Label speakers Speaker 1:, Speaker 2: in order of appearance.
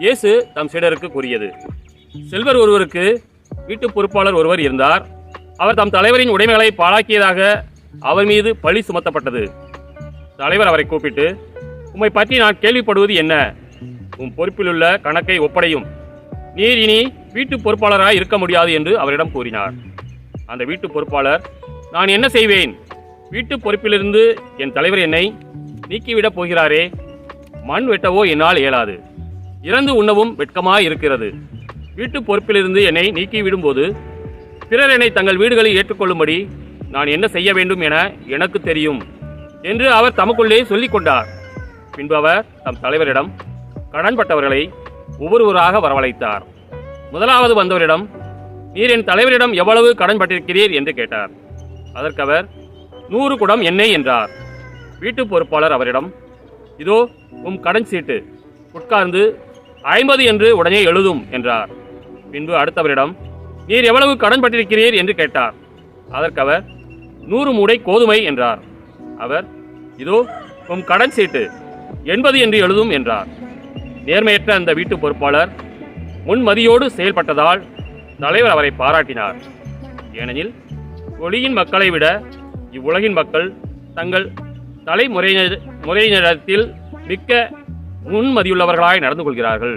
Speaker 1: இயேசு தம் சீடருக்கு கூறியது. செல்வர் ஒருவருக்கு வீட்டு பொறுப்பாளர் ஒருவர் இருந்தார். அவர் தம் தலைவரின் உடைமைகளை பாழாக்கியதாக அவர் மீது பழி சுமத்தப்பட்டது. தலைவர் அவரை கூப்பிட்டு, உம்மை பற்றி நான் கேள்விப்படுவது என்ன? உம் பொறுப்பிலுள்ள கணக்கை ஒப்படையும். நீர் இனி வீட்டு பொறுப்பாளராய் இருக்க முடியாது என்று அவரிடம் கூறினார். அந்த வீட்டு பொறுப்பாளர், நான் என்ன செய்வேன்? வீட்டு பொறுப்பிலிருந்து என் தலைவர் என்னை நீக்கிவிடப் போகிறாரே. மண் வெட்டவோ என்னால் இயலாது. இறந்து உண்ணவும் வெட்கமாய் இருக்கிறது. வீட்டு பொறுப்பிலிருந்து என்னை நீக்கிவிடும்போது பிறர் என்னை தங்கள் வீடுகளில் ஏற்றுக்கொள்ளும்படி நான் என்ன செய்ய வேண்டும் என எனக்கு தெரியும் என்று அவர் தமக்குள்ளே சொல்லிக் கொண்டார். பின்பு அவர் தம் தலைவரிடம் கடன்பட்டவர்களை ஒவ்வொருவராக வரவழைத்தார். முதலாவது வந்தவரிடம், நீர் என் தலைவரிடம் எவ்வளவு கடன்பட்டிருக்கிறீர் என்று கேட்டார். அதற்கு அவர், 100 குடம் எண்ணெய் என்றார். வீட்டு பொறுப்பாளர் அவரிடம், இதோ உம் கடன் சீட்டு, உட்கார்ந்து 50 என்று உடனே எழுதும் என்றார். பின்பு அடுத்தவரிடம், நீர் எவ்வளவு கடன்பட்டிருக்கிறீர் என்று கேட்டார். அதற்கு அவர், 100 மூடை கோதுமை என்றார். அவர், இதோ உம் கடன் சீட்டு, 80 என்று எழுதும் என்றார். நேர்மையற்ற அந்த வீட்டு பொறுப்பாளர் முன்மதியோடு செயல்பட்டதால் தலைவர் அவரை பாராட்டினார். ஏனெனில் ஒளியின் மக்களை விட இவ்வுலகின் மக்கள் தங்கள் தலைமுறையினரிடத்தில் மிக்க முன்மதியுள்ளவர்களாய் நடந்து கொள்கிறார்கள்.